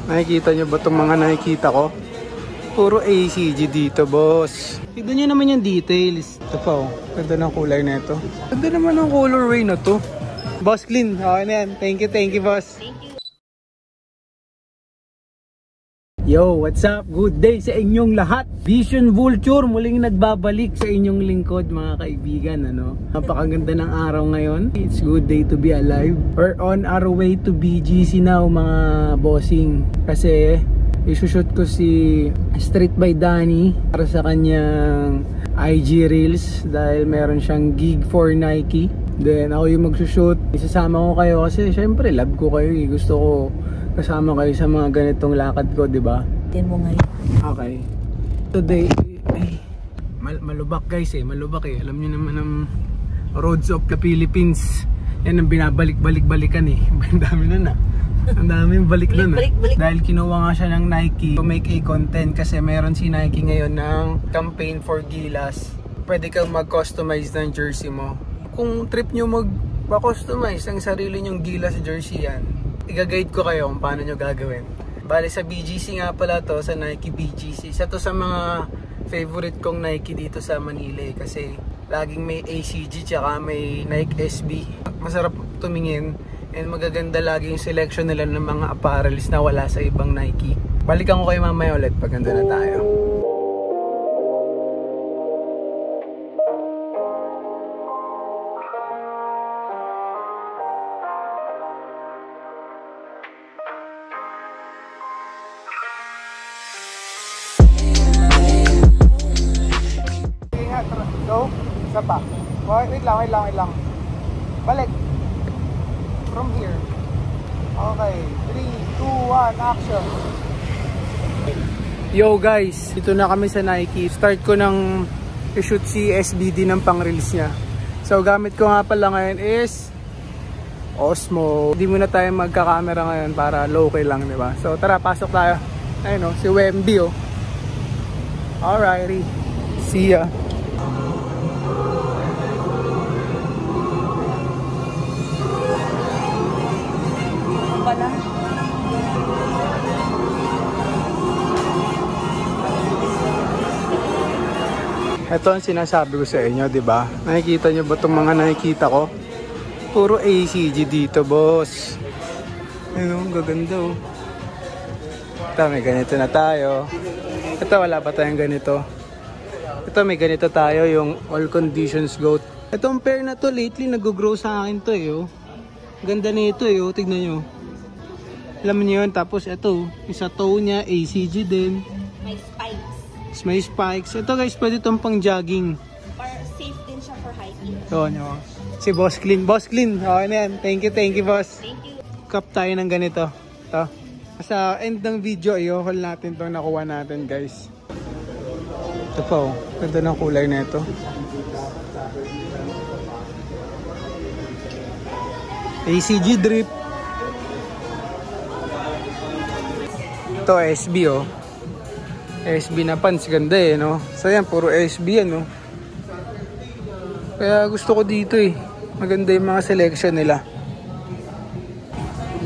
Nakikita nyo ba itong mga nakikita ko? Puro ACG dito, boss. Tignan nyo naman yung details. Ito pa, oh. Ganda ng kulay na ito. Ganda naman ng colorway na to. Boss Clean, okay na yan. Thank you, boss. Thank you. Yo, what's up? Good day sa inyong lahat. Vision Vulture muling nagbabalik sa inyong lingkod, mga kaibigan, ano? Napakaganda ng araw ngayon. It's good day to be alive. We're on our way to BGC now, mga bossing. Kasi isushoot ko si Street by Danny para sa kanyang IG Reels dahil meron siyang gig for Nike. Then ako yung magsushoot. Isasama ko kayo kasi syempre love ko kayo. Gusto ko kasama kayo sa mga ganitong lakad ko, di ba? Mo ngayon. Okay. Today, malubak guys malubak eh. Alam niyo naman ang roads of the Philippines. Yan ang binabalik-balik-balikan eh. Ang dami na. Ang daming balik na. Dahil kinuha nga siya ng Nike to make a content kasi meron si Nike ngayon ng campaign for Gilas. Pwede kang mag-customize ng jersey mo. Kung trip nyo mag-customize ng sarili nyong Gilas jersey yan, i-guide ko kayo kung paano nyo gagawin. Bale sa BGC nga pala to, sa Nike BGC. Isa to sa mga favorite kong Nike dito sa Manila eh, kasi laging may ACG tsaka may Nike SB. Masarap tumingin and magaganda lagi yung selection nila ng mga apparels na wala sa ibang Nike. Balikan ko kayo mamaya ulit pag nandun na tayo. Go, isa pa. Wait lang. Balik. From here. Okay, 3, 2, 1, action. Yo guys, dito na kami sa Nike. Start ko ng i-shoot si SBD ng pang-reels niya. So gamit ko nga pala ngayon is Osmo. Hindi muna tayo magka-camera ngayon para low-key lang, di ba? So tara, pasok tayo. Ayun oh, si Wemby oh. Alrighty. See ya. Ito ang sinasabi ko sa inyo, di ba? Nakikita nyo ba itong mga nakikita ko? Puro ACG dito, boss. Ayun, gaganda oh. Ito, may ganito na tayo. Ito, wala pa tayong ganito. Ito, may ganito tayo, yung All Conditions Goat. Itong pair na to, lately, nag-grow sa akin to eh, oh. Ganda nito eh, oh. Tignan nyo. Alam niyo yun, tapos ito, isa toe niya, ACG din. May spikes. May spikes. Ito guys, pwede itong pang jogging. Or safe din siya for hiking. Ito nyo. Si Boss Clean. Boss Clean, okay na yan. Thank you boss. Thank you. Cup tayo ng ganito. Ito. Sa end ng video, i-haul natin itong nakuha natin guys. Ito pa oh. Ganda ng kulay na ito. ACG drip. Ito SB oh. SB na pants, ganda eh, no? So yan, puro SB yan, no? Kaya gusto ko dito eh. Maganda yung mga selection nila.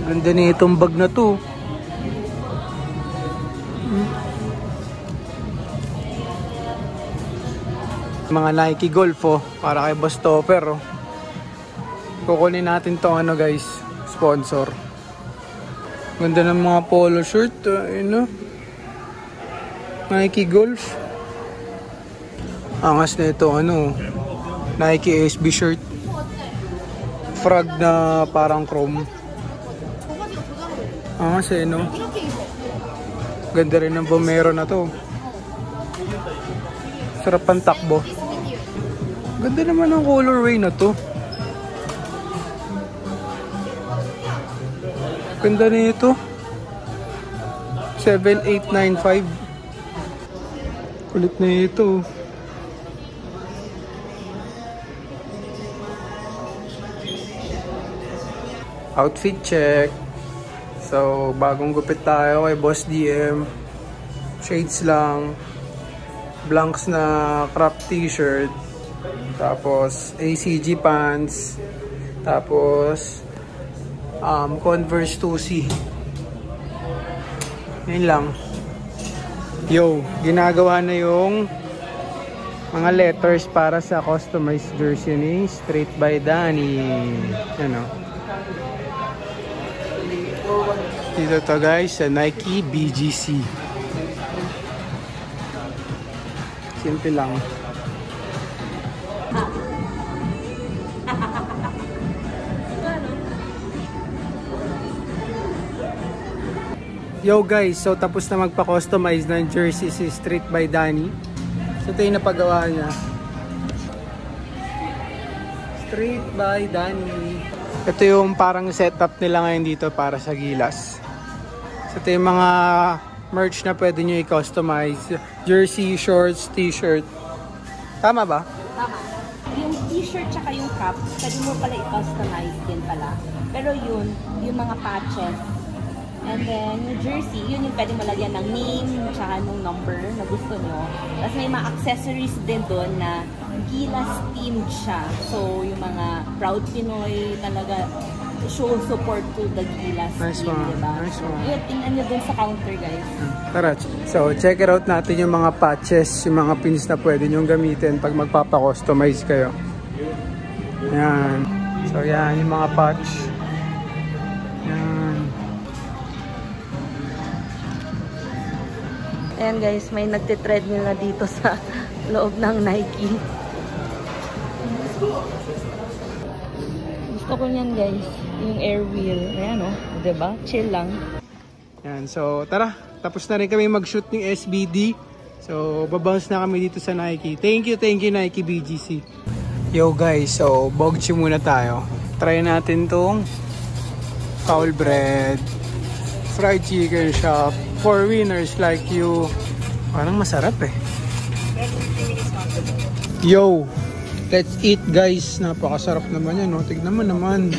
Ganda na itong bag na to. Mga Nike Golf, oh. Para kay Boss Topper, oh. Kukunin natin tong ano guys, sponsor. Ganda ng mga polo shirt, no? Nike Golf. Angas na ito, ano, Nike SB shirt. Frog na parang chrome. Angas eh, no? Ganda rin ng Vomero na to. Sarap ang takbo. Ganda naman ng colorway na to. Ganda na ito. 7895. Kulit na ito. Outfit check. So, bagong gupit tayo kay Boss DM. Shades lang. Blanks na crop t-shirt. Tapos, ACG pants. Tapos, Converse 2C. Yun lang. Yo, ginagawa na yung mga letters para sa customized jersey ni Straight by Danny. Ano? Dito to guys sa Nike BGC. Simple lang. Yo guys, so tapos na magpa-customize ng jersey si Straight by Danny. So ito yung napagawa niya. Straight by Danny. Ito yung parang setup nila ngayon dito para sa Gilas. So ito yung mga merch na pwede nyo i-customize. Jersey, shorts, t-shirt. Tama ba? Tama. Yung t-shirt tsaka yung cap, pwede mo pala i-customize din pala. Pero yun, yung mga patches. And then, yung jersey, yun yung pwede malagyan ng name, tsaka nung number na gusto nyo. Tapos may mga accessories din doon na Gilas themed siya. So, yung mga Proud Pinoy talaga show support to the Gilas nice team, one. diba? Nice one. Yun, tingnan nyo dun sa counter, guys. Tara. So, check it out natin yung mga patches, yung mga pins na pwede nyong gamitin pag magpapa-customize kayo. Yan. So, yan, yung mga patch. Ayan guys, may nagtitreadmill na dito sa loob ng Nike. Gusto ko niyan guys, yung air wheel. Ayan o, diba? Chill lang. Yan, so tara, tapos na rin kami mag-shoot ng SBD. So, babounce na kami dito sa Nike. Thank you Nike BGC. Yo guys, so bogchi muna tayo. Try natin tong foul bread fried chicken shop for winners like you. Parang masarap eh. Yo, let's eat guys. Napakasarap naman yan, no? Tignan mo naman.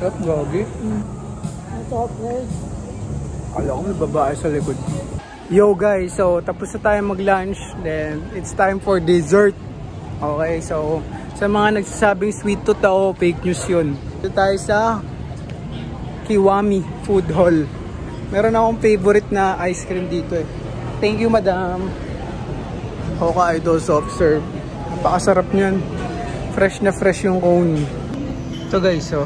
Sarap, gogi. Masarap guys. Kala ko may babae sa likod. Yo guys, so tapos na tayo mag-lunch. Then it's time for dessert. Okay, so sa mga nagsasabing sweet tooth ako, fake news yun. Dito tayo sa Kiwami Food Hall. Meron akong favorite na ice cream dito eh. Thank you madam. Hoka Idol soft serve. Napakasarap niyan. Fresh na fresh yung cone. Ito guys, so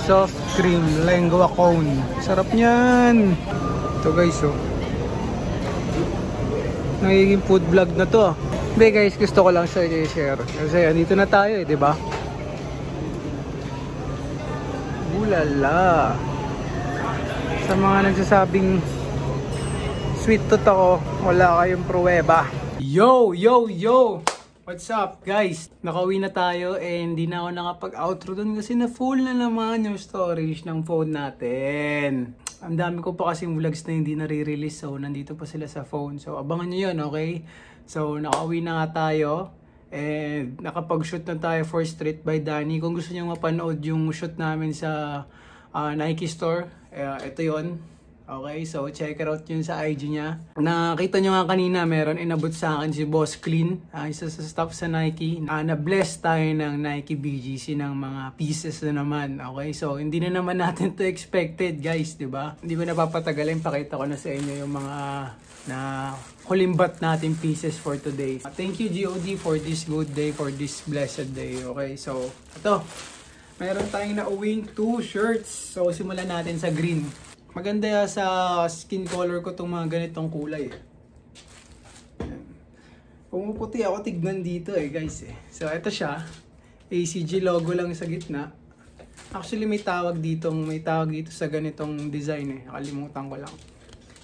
soft cream lengua cone. Sarap niyan. Ito guys, oh. Nagiging food vlog na to. Hindi guys, gusto ko lang sa i-share. Kasi andito na tayo eh, di ba? Bulala. Sa mga nagsasabing sweet tooth ako, wala kayong pruweba. Yo! What's up guys? Nakauwi na tayo and hindi na ako nakapag-outro dun kasi na full na naman yung storage ng phone natin. Ang dami ko pa kasing vlogs na hindi nare-release, so nandito pa sila sa phone. So abangan nyo yun, okay? So nakauwi na nga tayo and nakapag-shoot na tayo for Straight by Danny. Kung gusto nyo mapanood yung shoot namin sa Nike store, ito yon. Okay, so check it out yun sa IG niya. Nakita nyo nga kanina, meron inabot sa akin si Boss Clean, isa sa staff sa Nike. Na-bless tayo ng Nike BGC ng mga pieces na naman. Okay, so hindi na naman natin to expected guys, di ba? Hindi ko napapatagalin, pakita ko na sa inyo yung mga na hulimbat natin pieces for today. Thank you GOD for this good day, for this blessed day. Okay, so ito, meron tayong nauwing 2 shirts. So simulan natin sa green. Maganda sa skin color ko itong mga ganitong kulay. Pumuputi ako tignan dito eh guys eh. So ito siya. ACG logo lang sa gitna. Actually may tawag dito sa ganitong design eh. Nakalimutan ko lang.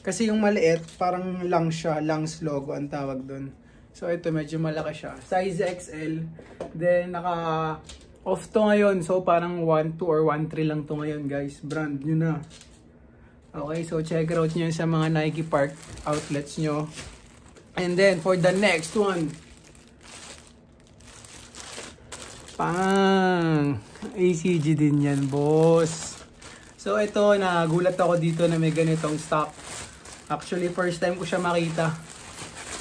Kasi yung maliit parang lang siya. Langs logo ang tawag doon. So ito medyo malaki siya. Size XL. Then naka off to ngayon. So parang 1.2 or 1.3 lang to ngayon guys. Brand new na. Okay, so check it out nyo sa mga Nike Park outlets nyo. And then, for the next one. Pang! ACG din yan, boss. So, ito, nagulat ako dito na may ganitong stock. Actually, first time ko siya makita.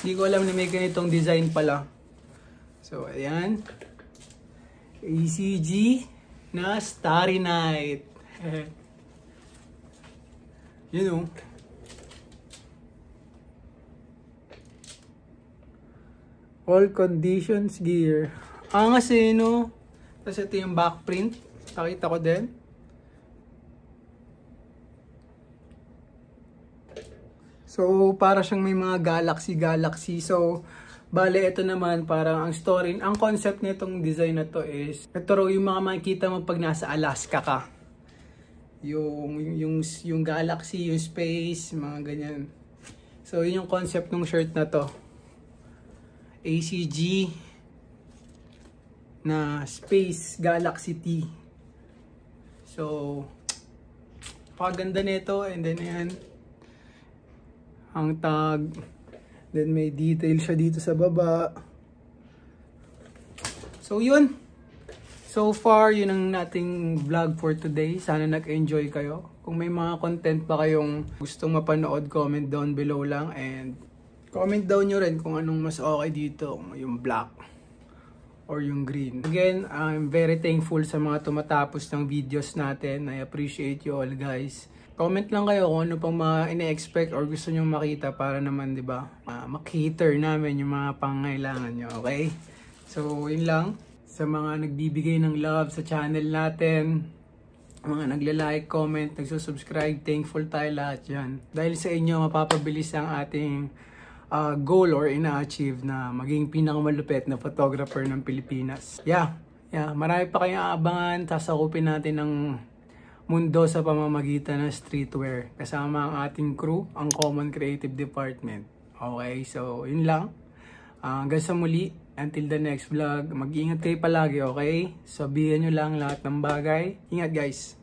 Hindi ko alam na may ganitong design pala. So, ayan. ACG na Starry Night. You know. All conditions gear. Angas eh, no? Tapos ito yung back print. Nakita ko din. So, para siyang may mga galaxy. So, bale, ito naman, parang ang story, ang concept nitong design na to is, ito raw yung mga makikita mo pag nasa Alaska ka. Yung galaxy, yung space, mga ganyan. So, yun yung concept ng shirt na to. ACG na Space Galaxy T. So, paganda nito, and then ayan, ang tag, then may detail siya dito sa baba. So yun, so far yun ang nating vlog for today. Sana nag-enjoy kayo. Kung may mga content pa kayong gustong mapanood, comment down below lang, and comment down nyo rin kung anong mas okay dito, yung black or yung green. Again, I'm very thankful sa mga tumatapos ng videos natin. I appreciate you all, guys. Comment lang kayo kung ano pang mga ine-expect or gusto nyo makita para naman, di ba, mak-cater namin yung mga pangangailangan nyo, okay? So, yun lang. Sa mga nagbibigay ng love sa channel natin, mga nagla-like, comment, nagsusubscribe, thankful tayo lahat yan. Dahil sa inyo, mapapabilis ang ating goal or ina-achieve na maging pinakamalupit na photographer ng Pilipinas. Yeah, marami pa kayong aabangan. Sasakupin natin ng mundo sa pamamagitan ng streetwear. Kasama ang ating crew, ang Common Creative Department. Okay, so yun lang. Hanggang sa muli, until the next vlog, mag-iingat kayo palagi, okay? Sabihan nyo lang lahat ng bagay. Ingat, guys!